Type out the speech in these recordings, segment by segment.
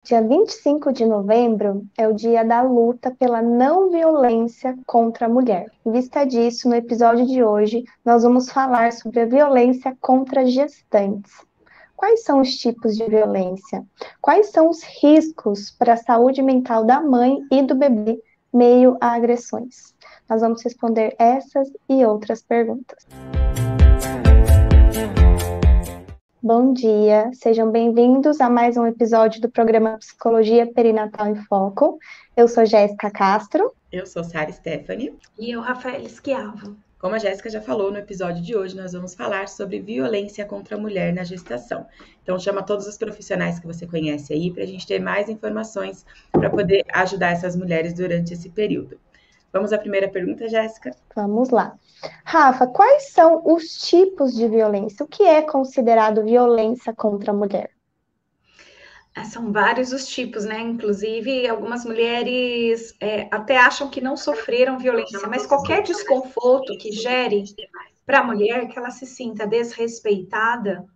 Dia 25 de novembro é o dia da luta pela não violência contra a mulher. Em vista disso, no episódio de hoje, nós vamos falar sobre a violência contra gestantes. Quais são os tipos de violência? Quais são os riscos para a saúde mental da mãe e do bebê meio a agressões? Nós vamos responder essas e outras perguntas. Bom dia, sejam bem-vindos a mais um episódio do programa Psicologia Perinatal em Foco. Eu sou Jéssica Castro. Eu sou Sara Stephanie. E eu, Rafael Schiavo. Como a Jéssica já falou, no episódio de hoje nós vamos falar sobre violência contra a mulher na gestação. Então chama todos os profissionais que você conhece aí para a gente ter mais informações para poder ajudar essas mulheres durante esse período. Vamos à primeira pergunta, Jéssica? Vamos lá. Rafa, quais são os tipos de violência? O que é considerado violência contra a mulher? São vários os tipos, né? Inclusive, algumas mulheres até acham que não sofreram violência, mas qualquer desconforto que gere para a mulher que ela se sinta desrespeitada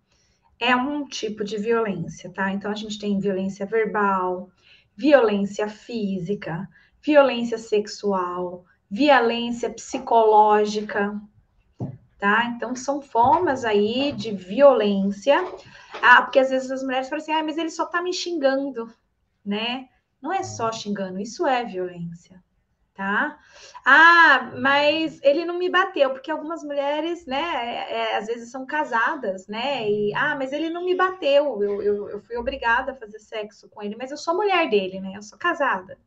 é um tipo de violência, tá? Então, a gente tem violência verbal, violência física, violência sexual, violência psicológica, tá? Então, são formas aí de violência. Porque às vezes as mulheres falam assim, mas ele só tá me xingando, né? Não é só xingando, isso é violência, tá? Mas ele não me bateu, porque algumas mulheres, né, às vezes são casadas, né? Mas ele não me bateu, eu fui obrigada a fazer sexo com ele, mas eu sou mulher dele, né? Eu sou casada.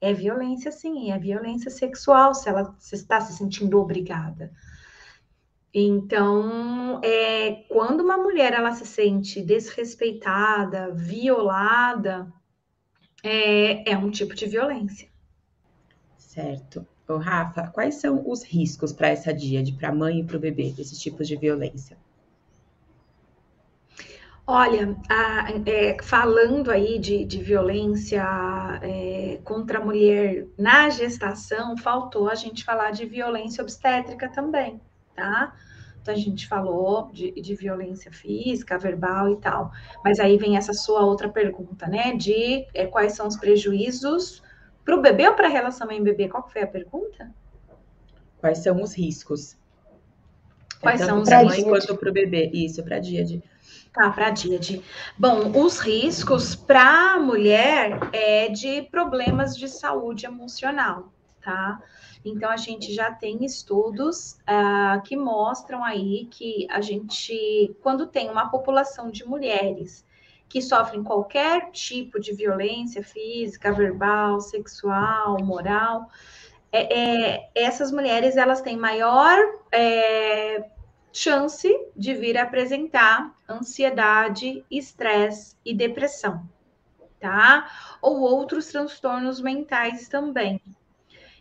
É violência, sim, é violência sexual, se ela está se sentindo obrigada. Então, quando uma mulher ela se sente desrespeitada, violada, é um tipo de violência. Certo. Ô, Rafa, quais são os riscos para essa díade, para a mãe e para o bebê, desses tipos de violência? Olha, falando aí de violência contra a mulher na gestação, faltou a gente falar de violência obstétrica também, tá? Então, a gente falou de violência física, verbal e tal. Mas aí vem essa sua outra pergunta, né? De quais são os prejuízos para o bebê ou para a relação mãe-bebê? Qual que foi a pergunta? Quais são os riscos? Quais são Tanto os para a riscos? mãe quanto para o bebê. Isso, para a díade. Tá, para a díade. Bom, os riscos para a mulher é de problemas de saúde emocional, tá? Então, a gente já tem estudos que mostram aí que a gente, quando tem uma população de mulheres que sofrem qualquer tipo de violência física, verbal, sexual, moral, essas mulheres, elas têm maior chance de vir a apresentar ansiedade, estresse e depressão, tá? Ou outros transtornos mentais também.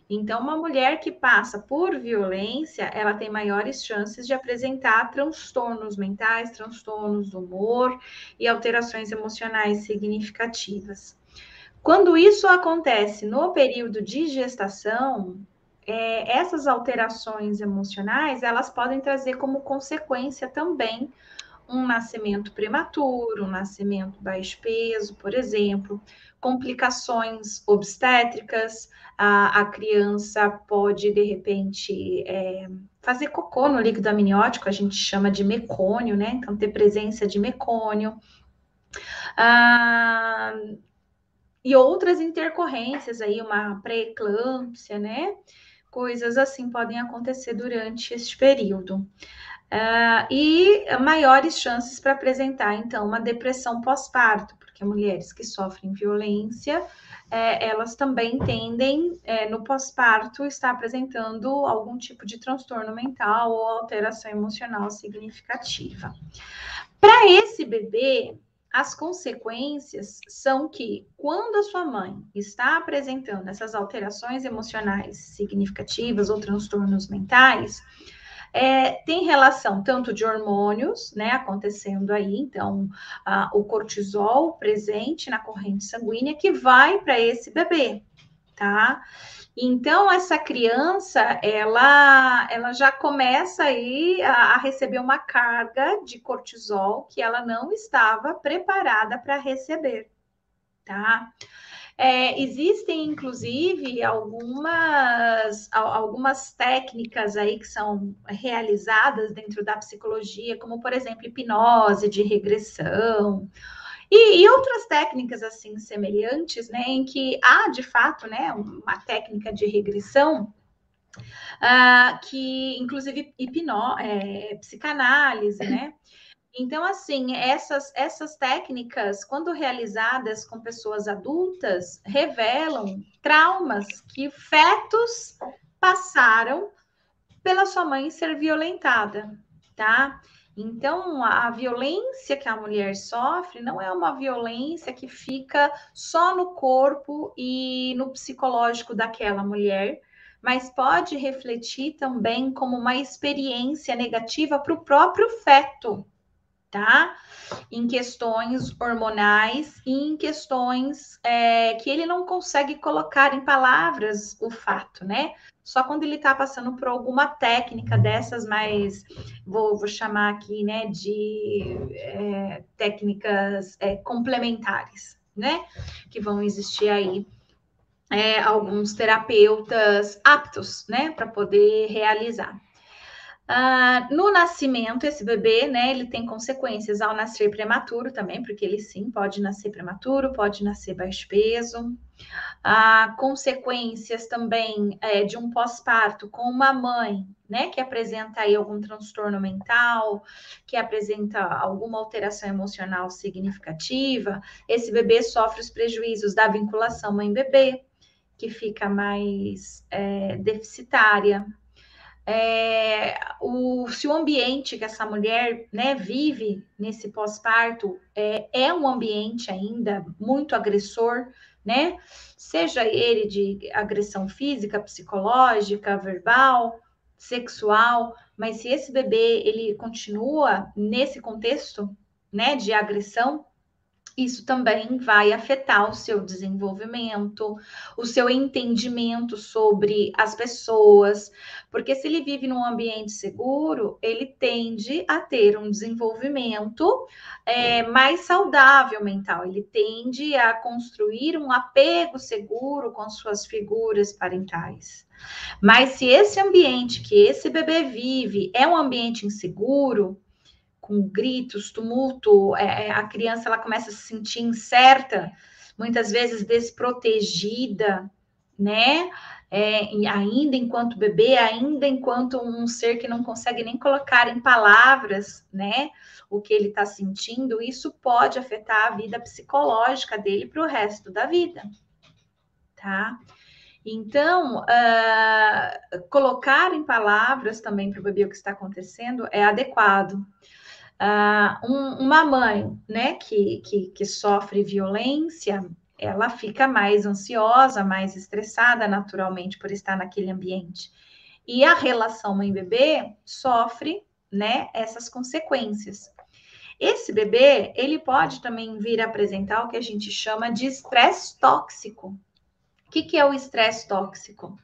Então, uma mulher que passa por violência, ela tem maiores chances de apresentar transtornos mentais, transtornos do humor e alterações emocionais significativas. Quando isso acontece no período de gestação, essas alterações emocionais, elas podem trazer como consequência também um nascimento prematuro, um nascimento baixo peso, por exemplo, complicações obstétricas, a criança pode, de repente, fazer cocô no líquido amniótico, a gente chama de mecônio, né? Então, ter presença de mecônio. E outras intercorrências aí, uma pré-eclâmpsia, né? Coisas assim podem acontecer durante este período. E maiores chances para apresentar, então, uma depressão pós-parto, porque mulheres que sofrem violência, elas também tendem, no pós-parto, estar apresentando algum tipo de transtorno mental ou alteração emocional significativa. Para esse bebê, as consequências são que, quando a sua mãe está apresentando essas alterações emocionais significativas ou transtornos mentais, tem relação tanto de hormônios, né, acontecendo aí, então, o cortisol presente na corrente sanguínea que vai para esse bebê, tá? Então, essa criança, ela já começa aí a receber uma carga de cortisol que ela não estava preparada para receber, tá? Existem, inclusive, algumas técnicas aí que são realizadas dentro da psicologia, como, por exemplo, hipnose de regressão, e outras técnicas, assim, semelhantes, né, em que há, de fato, né, uma técnica de regressão, que, inclusive, psicanálise, né? Então, assim, essas técnicas, quando realizadas com pessoas adultas, revelam traumas que fetos passaram pela sua mãe ser violentada, tá? Então, a violência que a mulher sofre não é uma violência que fica só no corpo e no psicológico daquela mulher, mas pode refletir também como uma experiência negativa para o próprio feto, tá? Em questões hormonais e em questões que ele não consegue colocar em palavras o fato, né? Só quando ele está passando por alguma técnica dessas mais, vou chamar aqui, né, de técnicas complementares, né? Que vão existir aí alguns terapeutas aptos, né, para poder realizar. No nascimento, esse bebê, né, ele tem consequências ao nascer prematuro também, porque ele sim pode nascer prematuro, pode nascer baixo peso. Consequências também de um pós-parto com uma mãe, né, que apresenta aí algum transtorno mental, que apresenta alguma alteração emocional significativa. Esse bebê sofre os prejuízos da vinculação mãe-bebê, que fica mais deficitária. Se o ambiente que essa mulher, né, vive nesse pós-parto é um ambiente ainda muito agressor, né? Seja ele de agressão física, psicológica, verbal, sexual, mas se esse bebê ele continua nesse contexto, né, de agressão, isso também vai afetar o seu desenvolvimento, o seu entendimento sobre as pessoas, porque se ele vive num ambiente seguro, ele tende a ter um desenvolvimento mais saudável mental, ele tende a construir um apego seguro com suas figuras parentais. Mas se esse ambiente que esse bebê vive é um ambiente inseguro, com gritos, tumulto, a criança ela começa a se sentir incerta, muitas vezes desprotegida, né? Ainda enquanto bebê, ainda enquanto um ser que não consegue nem colocar em palavras, né? O que ele está sentindo, isso pode afetar a vida psicológica dele para o resto da vida, tá? Então, colocar em palavras também para o bebê o que está acontecendo é adequado. Uma mãe, né, que sofre violência, ela fica mais ansiosa, mais estressada naturalmente por estar naquele ambiente. E a relação mãe-bebê sofre, né, essas consequências. Esse bebê, ele pode também vir a apresentar o que a gente chama de estresse tóxico. O que é o estresse tóxico?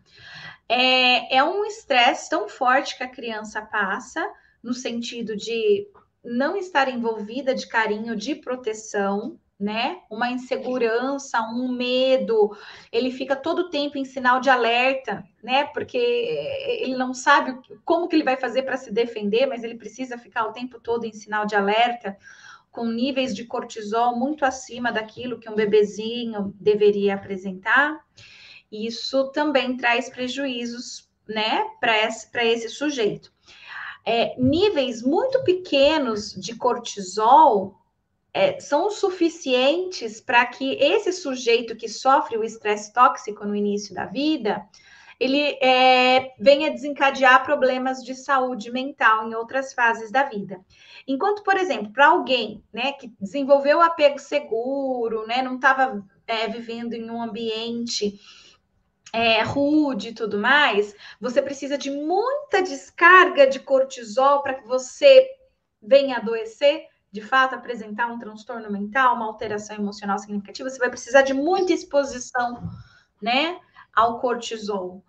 É um estresse tão forte que a criança passa, no sentido de não estar envolvida de carinho, de proteção, né? Uma insegurança, um medo, ele fica todo o tempo em sinal de alerta, né? Porque ele não sabe como que ele vai fazer para se defender, mas ele precisa ficar o tempo todo em sinal de alerta, com níveis de cortisol muito acima daquilo que um bebezinho deveria apresentar. Isso também traz prejuízos, né, para esse sujeito. Níveis muito pequenos de cortisol são suficientes para que esse sujeito que sofre o estresse tóxico no início da vida, ele venha desencadear problemas de saúde mental em outras fases da vida. Enquanto, por exemplo, para alguém, né, que desenvolveu o apego seguro, né, não estava vivendo em um ambiente rude e tudo mais, você precisa de muita descarga de cortisol para que você venha adoecer, de fato, apresentar um transtorno mental, uma alteração emocional significativa, você vai precisar de muita exposição, né, ao cortisol.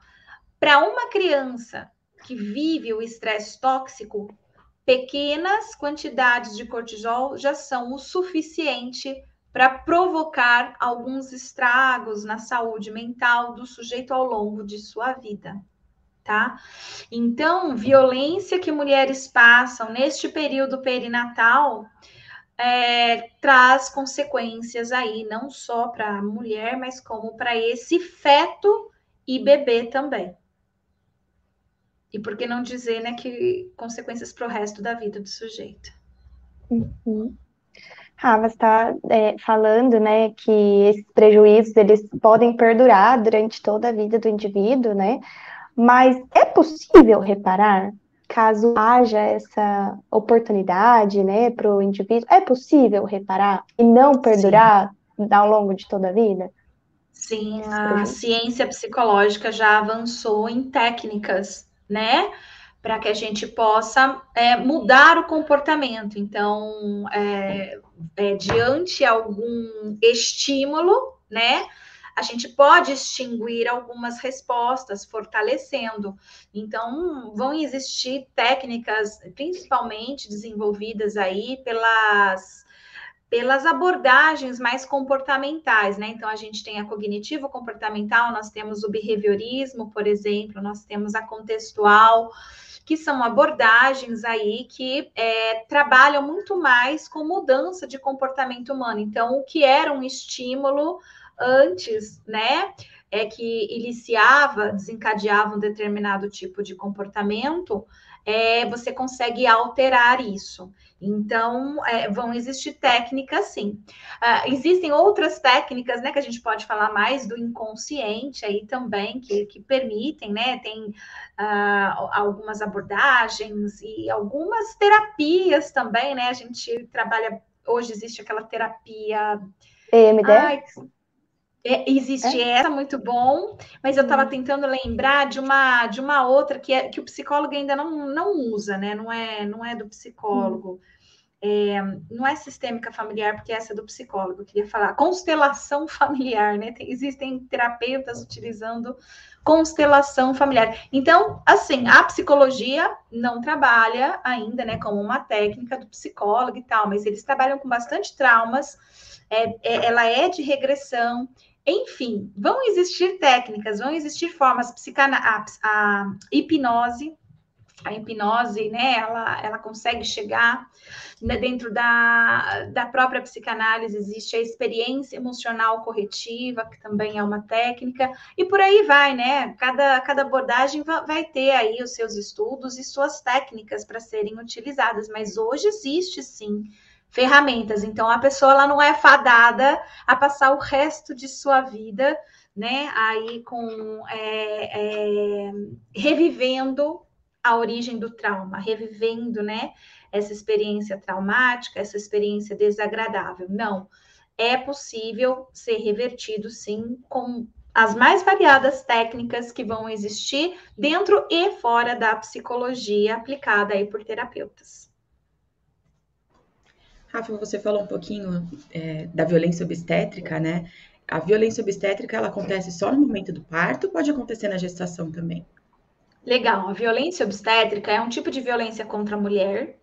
Para uma criança que vive o estresse tóxico, pequenas quantidades de cortisol já são o suficiente para provocar alguns estragos na saúde mental do sujeito ao longo de sua vida, tá? Então, violência que mulheres passam neste período perinatal traz consequências aí, não só para a mulher, mas como para esse feto e bebê também. E por que não dizer, né, que consequências para o resto da vida do sujeito. Uhum. Você está falando, né, que esses prejuízos eles podem perdurar durante toda a vida do indivíduo, né? Mas é possível reparar caso haja essa oportunidade, né, para o indivíduo? É possível reparar e não Sim. perdurar ao longo de toda a vida? Sim, a ciência psicológica já avançou em técnicas, né? Para que a gente possa mudar o comportamento. Então, diante algum estímulo, né? A gente pode extinguir algumas respostas, fortalecendo. Então, vão existir técnicas, principalmente desenvolvidas aí pelas abordagens mais comportamentais, né? Então, a gente tem a cognitivo-comportamental, nós temos o behaviorismo, por exemplo, nós temos a contextual, que são abordagens aí que trabalham muito mais com mudança de comportamento humano. Então, o que era um estímulo antes, né? Que desencadeava um determinado tipo de comportamento, você consegue alterar isso. Então, vão existir técnicas, sim. Existem outras técnicas, né, que a gente pode falar mais do inconsciente aí também, que permitem, né, tem algumas abordagens e algumas terapias também, né, a gente trabalha, hoje existe aquela terapia... EMDR? Existe essa, muito bom, mas eu estava tentando lembrar de uma outra que o psicólogo ainda não usa, né? Não é do psicólogo. Não é sistêmica familiar, porque essa é do psicólogo. Eu queria falar constelação familiar, né? Existem terapeutas utilizando constelação familiar. Então, assim, a psicologia não trabalha ainda, né, como uma técnica do psicólogo e tal, mas eles trabalham com bastante traumas. Ela é de regressão. Enfim, vão existir técnicas, vão existir formas, a hipnose, né, ela consegue chegar, né, dentro da própria psicanálise, existe a experiência emocional corretiva, que também é uma técnica, e por aí vai, né, cada abordagem vai ter aí os seus estudos e suas técnicas para serem utilizadas, mas hoje existe, sim, ferramentas. Então, a pessoa ela não é fadada a passar o resto de sua vida, né, aí revivendo a origem do trauma, revivendo, né, essa experiência traumática, essa experiência desagradável. Não, é possível ser revertido, sim, com as mais variadas técnicas que vão existir dentro e fora da psicologia aplicada aí por terapeutas. Rafa, você falou um pouquinho da violência obstétrica, né? A violência obstétrica, ela acontece só no momento do parto ou pode acontecer na gestação também? Legal, a violência obstétrica é um tipo de violência contra a mulher,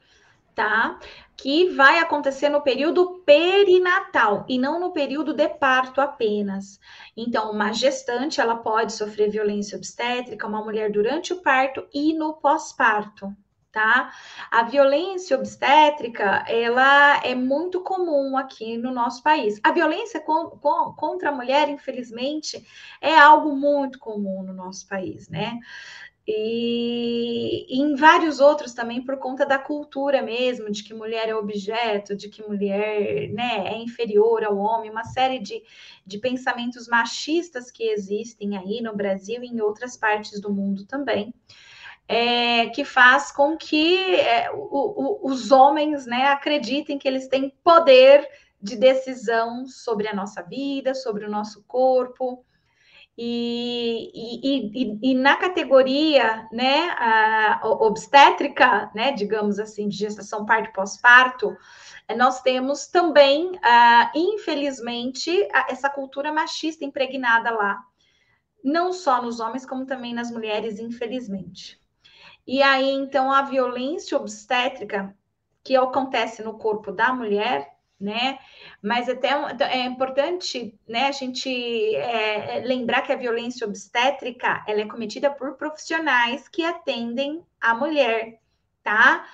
tá? Que vai acontecer no período perinatal e não no período de parto apenas. Então, uma gestante, ela pode sofrer violência obstétrica, uma mulher durante o parto e no pós-parto. Tá? A violência obstétrica, ela é muito comum aqui no nosso país. A violência contra a mulher, infelizmente, é algo muito comum no nosso país, né? E em vários outros também por conta da cultura mesmo, de que mulher é objeto, de que mulher, né, é inferior ao homem, uma série de pensamentos machistas que existem aí no Brasil e em outras partes do mundo também, que faz com que os homens, né, acreditem que eles têm poder de decisão sobre a nossa vida, sobre o nosso corpo. E na categoria, né, obstétrica, né, digamos assim, de gestação, parto e pós-parto, nós temos também, infelizmente, essa cultura machista impregnada lá, não só nos homens, como também nas mulheres, infelizmente. E aí, então, a violência obstétrica que acontece no corpo da mulher, né? Mas é importante, né, a gente lembrar que a violência obstétrica ela é cometida por profissionais que atendem a mulher, tá?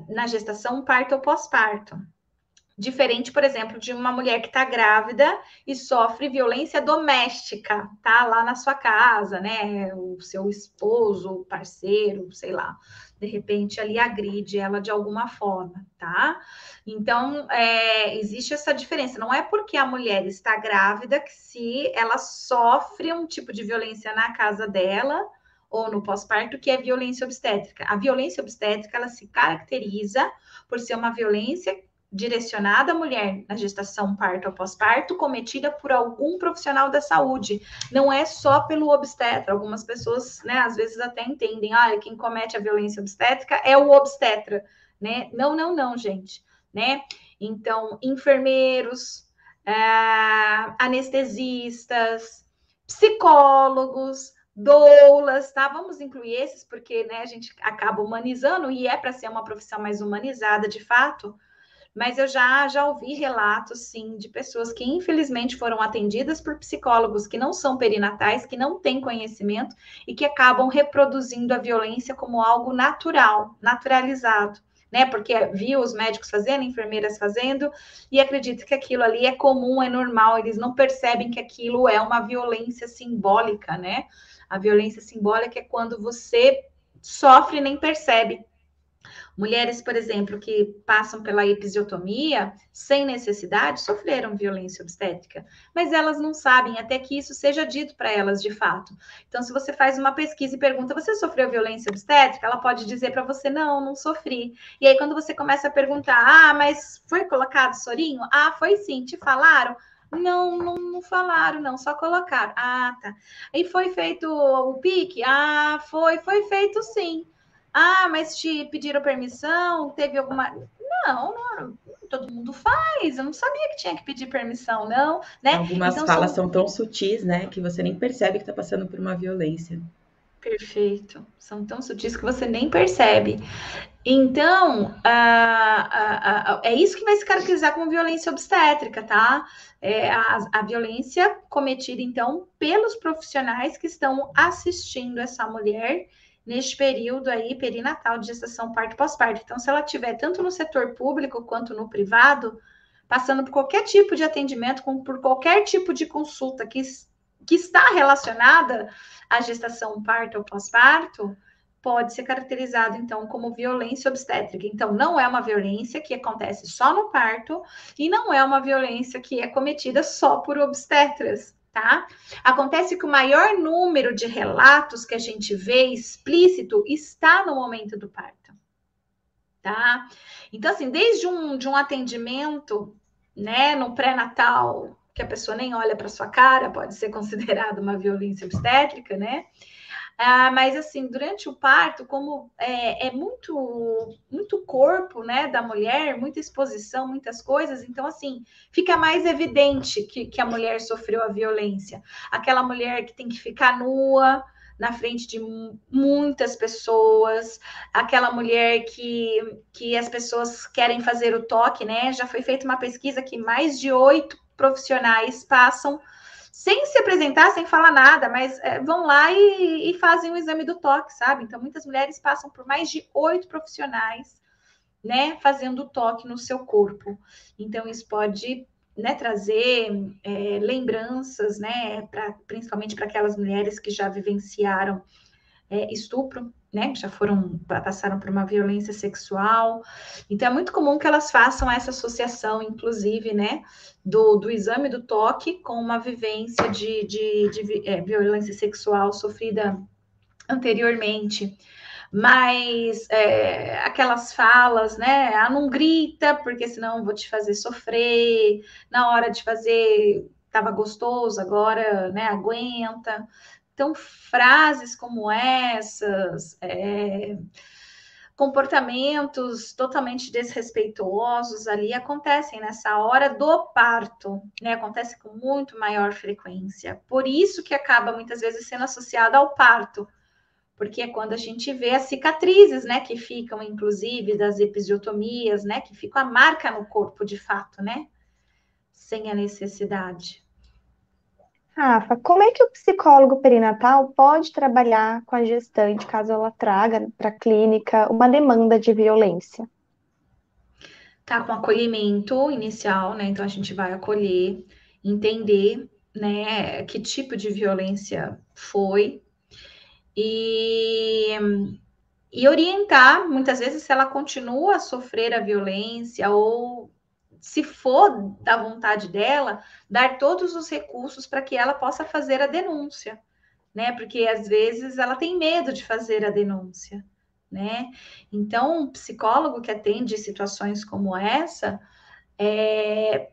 Na gestação, parto ou pós-parto. Diferente, por exemplo, de uma mulher que está grávida e sofre violência doméstica, tá? Lá na sua casa, né? O seu esposo, parceiro, sei lá, de repente ali agride ela de alguma forma, tá? Então, existe essa diferença. Não é porque a mulher está grávida que se ela sofre um tipo de violência na casa dela ou no pós-parto, que é violência obstétrica. A violência obstétrica, ela se caracteriza por ser uma violência direcionada à mulher na gestação, parto ou pós-parto, cometida por algum profissional da saúde. Não é só pelo obstetra. Algumas pessoas, né, às vezes até entendem, quem comete a violência obstétrica é o obstetra, né? Não, gente, né? Então, enfermeiros, anestesistas, psicólogos, doulas, tá? Vamos incluir esses, porque, né, a gente acaba humanizando e é para ser uma profissão mais humanizada, de fato. Mas eu já ouvi relatos, sim, de pessoas que infelizmente foram atendidas por psicólogos que não são perinatais, que não têm conhecimento e que acabam reproduzindo a violência como algo natural, naturalizado, né? Porque viu os médicos fazendo, enfermeiras fazendo, e acredita que aquilo ali é comum, é normal, eles não percebem que aquilo é uma violência simbólica, né? A violência simbólica é quando você sofre e nem percebe. Mulheres, por exemplo, que passam pela episiotomia sem necessidade, sofreram violência obstétrica, mas elas não sabem até que isso seja dito para elas de fato. Então, se você faz uma pesquisa e pergunta, você sofreu violência obstétrica? Ela pode dizer para você, não sofri. E aí, quando você começa a perguntar, mas foi colocado sorinho? Foi sim, te falaram? Não falaram, não, só colocaram. Tá. E foi feito o pique? Foi feito sim. Mas te pediram permissão? Teve alguma. Não, todo mundo faz. Eu não sabia que tinha que pedir permissão, não, né? Algumas Então, falas são tão sutis, né, que você nem percebe que está passando por uma violência. Perfeito. São tão sutis que você nem percebe. Então, é isso que vai se caracterizar como violência obstétrica, tá? A violência cometida, então, pelos profissionais que estão assistindo essa mulher neste período aí perinatal de gestação, parto e pós-parto. Então, se ela tiver tanto no setor público quanto no privado, passando por qualquer tipo de atendimento, por qualquer tipo de consulta que está relacionada à gestação, parto ou pós-parto, pode ser caracterizado, então, como violência obstétrica. Então, não é uma violência que acontece só no parto e não é uma violência que é cometida só por obstetras, tá? Acontece que o maior número de relatos que a gente vê explícito está no momento do parto, tá? Então, assim, desde de um atendimento, né, no pré-natal, que a pessoa nem olha para sua cara, pode ser considerado uma violência obstétrica, né? Mas assim, durante o parto, como é muito corpo, né, da mulher, muita exposição, muitas coisas, então assim, fica mais evidente que a mulher sofreu a violência. Aquela mulher que tem que ficar nua na frente de muitas pessoas, aquela mulher que as pessoas querem fazer o toque, né? Já foi feita uma pesquisa que mais de 8 profissionais passam sem se apresentar, sem falar nada, mas vão lá e fazem o exame do toque, sabe? Então, muitas mulheres passam por mais de 8 profissionais, né, fazendo o toque no seu corpo. Então, isso pode, né, trazer lembranças, né, principalmente para aquelas mulheres que já vivenciaram estupro, né, que já passaram por uma violência sexual. Então, é muito comum que elas façam essa associação, inclusive, né, do exame do toque com uma vivência de violência sexual sofrida anteriormente. Mas aquelas falas, né, não grita, porque senão eu vou te fazer sofrer, na hora de fazer estava gostoso, agora, né, aguenta. Então, frases como essas, comportamentos totalmente desrespeitosos ali acontecem nessa hora do parto, né? Acontece com muito maior frequência. Por isso que acaba muitas vezes sendo associado ao parto, porque é quando a gente vê as cicatrizes, né, que ficam, inclusive, das episiotomias, né, que fica a marca no corpo, de fato, né, sem a necessidade. Rafa, como é que o psicólogo perinatal pode trabalhar com a gestante caso ela traga para a clínica uma demanda de violência? Tá com acolhimento inicial, né, então a gente vai acolher, entender, né, que tipo de violência foi, e orientar, muitas vezes, se ela continua a sofrer a violência ou se for da vontade dela, dar todos os recursos para que ela possa fazer a denúncia, né? Porque às vezes ela tem medo de fazer a denúncia, né? Então, um psicólogo que atende situações como essa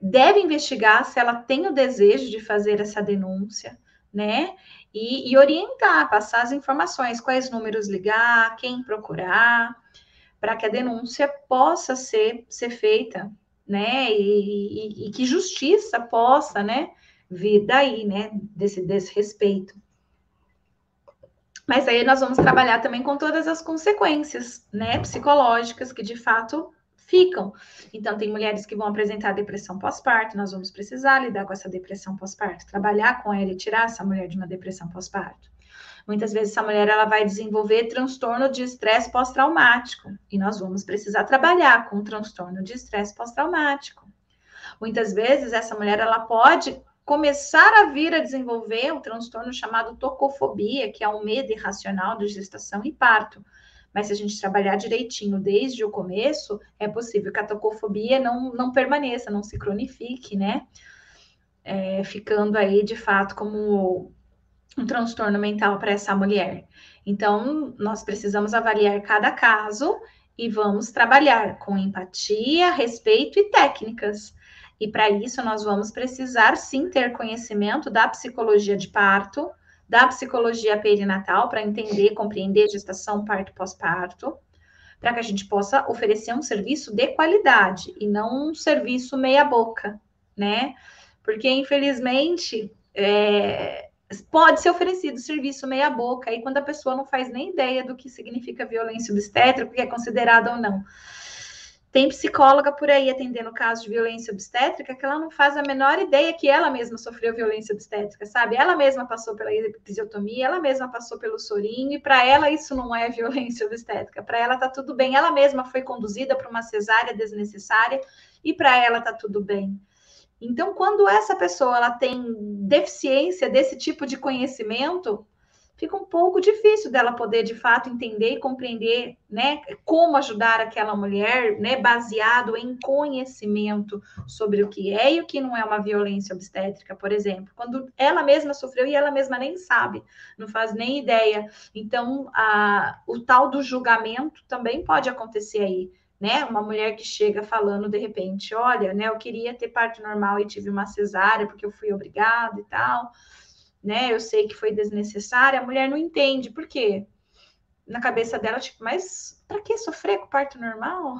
deve investigar se ela tem o desejo de fazer essa denúncia, né? E orientar, passar as informações, quais números ligar, quem procurar, para que a denúncia possa ser feita, né? E que justiça possa, né, vir daí, né, desse respeito. Mas aí nós vamos trabalhar também com todas as consequências, né, psicológicas que de fato ficam. Então, tem mulheres que vão apresentar depressão pós-parto, nós vamos precisar lidar com essa depressão pós-parto, trabalhar com ela e tirar essa mulher de uma depressão pós-parto. Muitas vezes essa mulher ela vai desenvolver transtorno de estresse pós-traumático e nós vamos precisar trabalhar com transtorno de estresse pós-traumático. Muitas vezes essa mulher ela pode começar a vir a desenvolver um transtorno chamado tocofobia, que é um medo irracional de gestação e parto. Mas se a gente trabalhar direitinho desde o começo, é possível que a tocofobia não permaneça, não se cronifique, né? Ficando aí de fato como um transtorno mental para essa mulher. Então, nós precisamos avaliar cada caso e vamos trabalhar com empatia, respeito e técnicas. E para isso, nós vamos precisar sim ter conhecimento da psicologia de parto, da psicologia perinatal, para entender, compreender gestação, parto, pós-parto, para que a gente possa oferecer um serviço de qualidade e não um serviço meia-boca, né? Porque, infelizmente, pode ser oferecido serviço meia boca, aí quando a pessoa não faz nem ideia do que significa violência obstétrica, o que é considerado ou não. Tem psicóloga por aí atendendo casos de violência obstétrica que ela não faz a menor ideia que ela mesma sofreu violência obstétrica, sabe? Ela mesma passou pela episiotomia, ela mesma passou pelo sorinho, e para ela isso não é violência obstétrica. Para ela tá tudo bem. Ela mesma foi conduzida para uma cesárea desnecessária e para ela tá tudo bem. Então, quando essa pessoa ela tem deficiência desse tipo de conhecimento, fica um pouco difícil dela poder, de fato, entender e compreender, né, como ajudar aquela mulher, né, baseado em conhecimento sobre o que é e o que não é uma violência obstétrica, por exemplo. Quando ela mesma sofreu e ela mesma nem sabe, não faz nem ideia. Então, o tal do julgamento também pode acontecer aí. Né? Uma mulher que chega falando de repente, olha, né, eu queria ter parto normal e tive uma cesárea porque eu fui obrigada e tal, né? Eu sei que foi desnecessária, a mulher não entende, por quê? Na cabeça dela, tipo, mas para que sofrer com parto normal?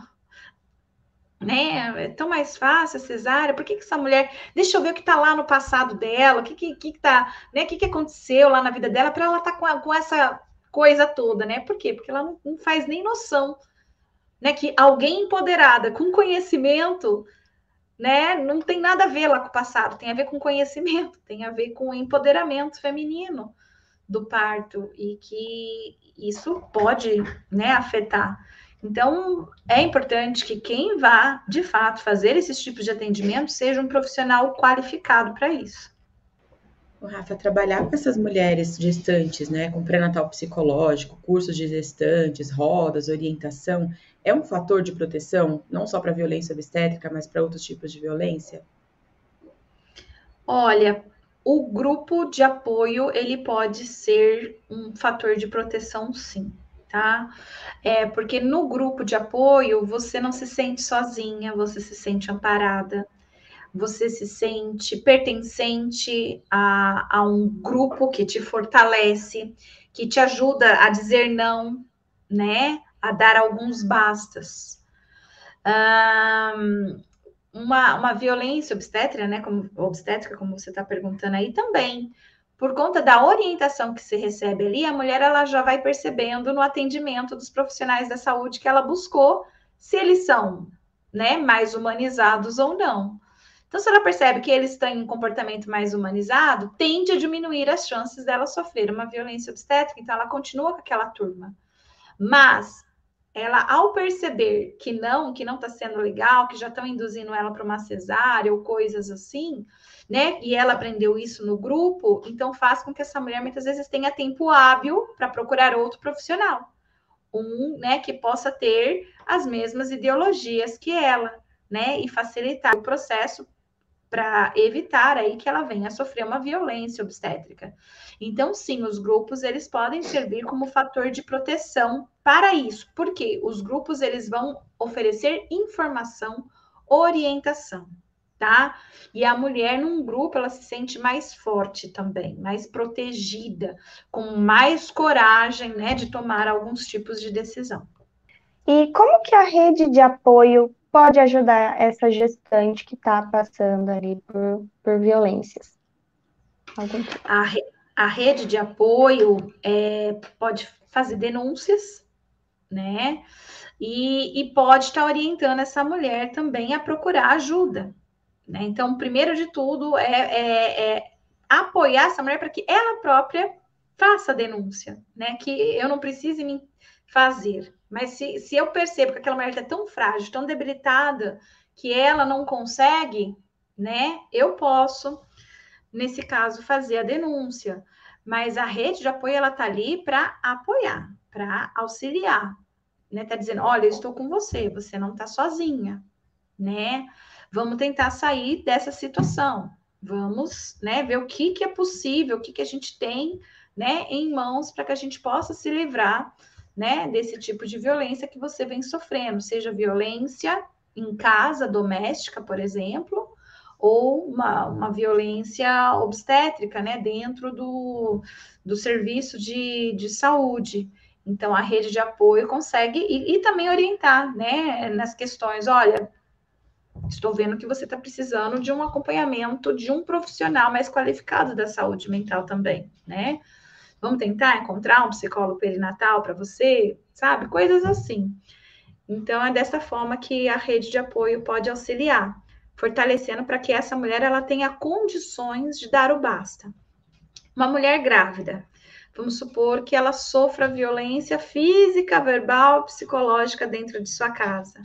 Né? É tão mais fácil a cesárea, por que essa mulher, deixa eu ver o que está lá no passado dela, o que tá, né? O que aconteceu lá na vida dela para ela estar com essa coisa toda, né? Por quê? Porque ela não faz nem noção, né, que alguém empoderada com conhecimento, né, não tem nada a ver lá com o passado, tem a ver com conhecimento, tem a ver com o empoderamento feminino do parto e que isso pode, né, afetar. Então, é importante que quem vá, de fato, fazer esses tipos de atendimento seja um profissional qualificado para isso. O Rafa, trabalhar com essas mulheres gestantes, né, com pré-natal psicológico, cursos de gestantes, rodas, orientação, é um fator de proteção, não só para violência obstétrica, mas para outros tipos de violência? Olha, o grupo de apoio, ele pode ser um fator de proteção, sim, tá? Porque no grupo de apoio, você não se sente sozinha, você se sente amparada, você se sente pertencente a um grupo que te fortalece, que te ajuda a dizer não, né? A dar alguns bastas. Uma violência obstétrica, né? Obstétrica, como você está perguntando aí, também. por conta da orientação que se recebe ali, a mulher ela já vai percebendo no atendimento dos profissionais da saúde que ela buscou, se eles são, né, mais humanizados ou não. Então, se ela percebe que eles têm um comportamento mais humanizado, tende a diminuir as chances dela sofrer uma violência obstétrica. Então, ela continua com aquela turma. Mas ela, ao perceber que não está sendo legal, que já estão induzindo ela para uma cesárea ou coisas assim, né? E ela aprendeu isso no grupo, então faz com que essa mulher muitas vezes tenha tempo hábil para procurar outro profissional, né, que possa ter as mesmas ideologias que ela, né? E facilitar o processo para evitar aí que ela venha a sofrer uma violência obstétrica. Então, sim, os grupos eles podem servir como fator de proteção para isso, porque os grupos eles vão oferecer informação, orientação, tá? E a mulher num grupo ela se sente mais forte também, mais protegida, com mais coragem, né, de tomar alguns tipos de decisão. E como que a rede de apoio pode ajudar essa gestante que está passando ali por violências? A rede de apoio pode fazer denúncias, né? E pode estar orientando essa mulher também a procurar ajuda, né? Então, primeiro de tudo é apoiar essa mulher para que ela própria faça a denúncia, né? Que eu não precise me fazer. Mas se eu percebo que aquela mulher está tão frágil, tão debilitada, que ela não consegue, né? Eu posso, nesse caso, fazer a denúncia. Mas a rede de apoio, ela está ali para apoiar, para auxiliar, né? Tá dizendo, olha, eu estou com você, você não está sozinha, né? Vamos tentar sair dessa situação. Vamos, né, ver o que é possível, o que a gente tem, né, em mãos para que a gente possa se livrar, né, desse tipo de violência que você vem sofrendo, seja violência em casa, doméstica, por exemplo, ou uma violência obstétrica, né, dentro do serviço de saúde. Então, a rede de apoio consegue e também orientar, né, nas questões, olha, estou vendo que você está precisando de um acompanhamento de um profissional mais qualificado da saúde mental também, né? Vamos tentar encontrar um psicólogo perinatal para você, sabe? Coisas assim. Então, é dessa forma que a rede de apoio pode auxiliar, fortalecendo para que essa mulher ela tenha condições de dar o basta. Uma mulher grávida, vamos supor que ela sofra violência física, verbal, psicológica dentro de sua casa.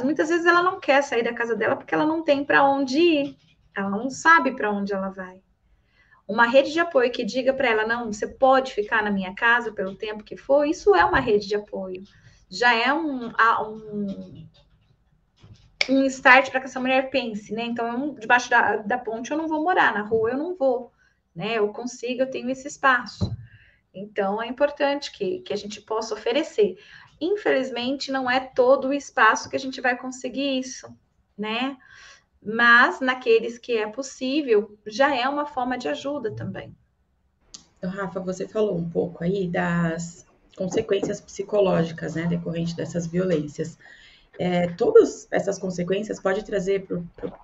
Muitas vezes ela não quer sair da casa dela porque ela não tem para onde ir, ela não sabe para onde ela vai. Uma rede de apoio que diga para ela, não, você pode ficar na minha casa pelo tempo que for, isso é uma rede de apoio. Já é um start para que essa mulher pense, né? Então, debaixo da ponte eu não vou morar, na rua eu não vou, né? Eu consigo, eu tenho esse espaço. Então, é importante que a gente possa oferecer. Infelizmente, não é todo o espaço que a gente vai conseguir isso, né? Mas, naqueles que é possível, já é uma forma de ajuda também. Então, Rafa, você falou um pouco aí das consequências psicológicas, né, decorrente dessas violências. Todas essas consequências pode trazer,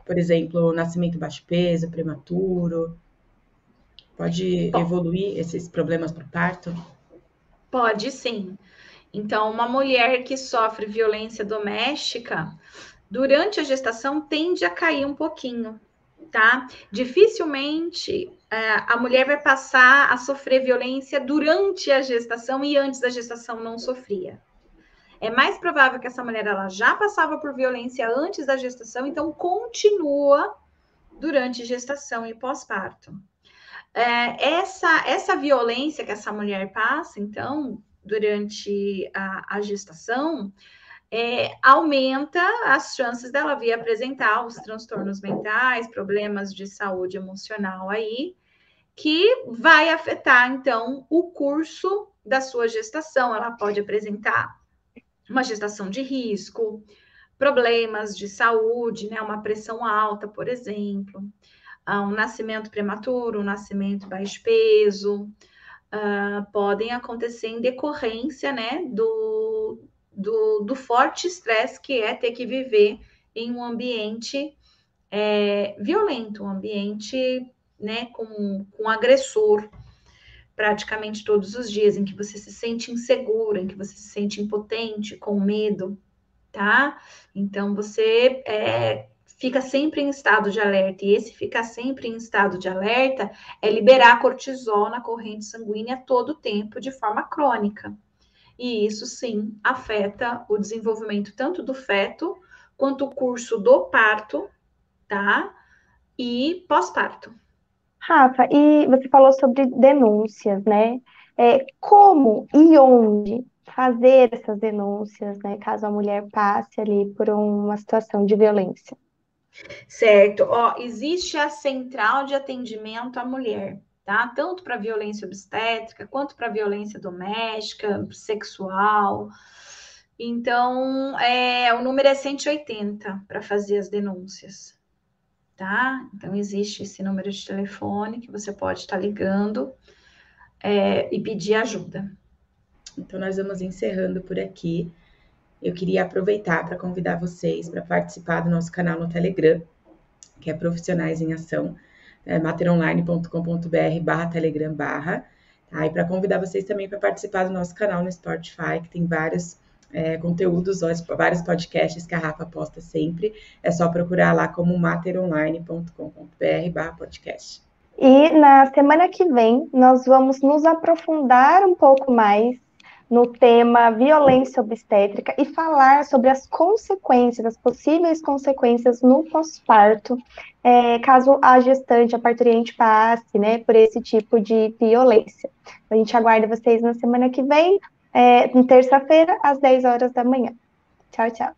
por exemplo, nascimento baixo peso, prematuro, pode evoluir esses problemas para o parto? Pode sim. Então, uma mulher que sofre violência doméstica, durante a gestação tende a cair um pouquinho, tá? Dificilmente a mulher vai passar a sofrer violência durante a gestação e antes da gestação não sofria. É mais provável que essa mulher ela já passava por violência antes da gestação, então continua durante gestação e pós-parto. Essa violência que essa mulher passa, então, durante a gestação, aumenta as chances dela vir apresentar os transtornos mentais, problemas de saúde emocional aí, que vai afetar, então, o curso da sua gestação. Ela pode apresentar uma gestação de risco, problemas de saúde, né? Uma pressão alta, por exemplo, um nascimento prematuro, um nascimento baixo peso, podem acontecer em decorrência, né, do forte estresse que é ter que viver em um ambiente violento, um ambiente né, com o agressor praticamente todos os dias, em que você se sente insegura, em que você se sente impotente, com medo, tá? Então, você fica sempre em estado de alerta, e esse ficar sempre em estado de alerta é liberar cortisol na corrente sanguínea a todo tempo, de forma crônica. E isso, sim, afeta o desenvolvimento tanto do feto, quanto o curso do parto, tá? E pós-parto. Rafa, e você falou sobre denúncias, né? Como e onde fazer essas denúncias, né? Caso a mulher passe ali por uma situação de violência. Certo. Ó, existe a central de atendimento à mulher, tá? Tanto para violência obstétrica, quanto para violência doméstica, sexual. Então, o número é 180 para fazer as denúncias, tá? Então, existe esse número de telefone que você pode estar ligando e pedir ajuda. Então, nós vamos encerrando por aqui. Eu queria aproveitar para convidar vocês para participar do nosso canal no Telegram, que é Profissionais em Ação, materonline.com.br/telegram/, tá? E para convidar vocês também para participar do nosso canal no Spotify, que tem vários conteúdos, vários podcasts que a Rafa posta sempre. É só procurar lá como materonline.com.br/podcast. E na semana que vem, nós vamos nos aprofundar um pouco mais no tema violência obstétrica e falar sobre as consequências, as possíveis consequências no pós-parto, caso a gestante, a parturiente passe, né, por esse tipo de violência. A gente aguarda vocês na semana que vem, na terça-feira, às 10 horas da manhã. Tchau, tchau.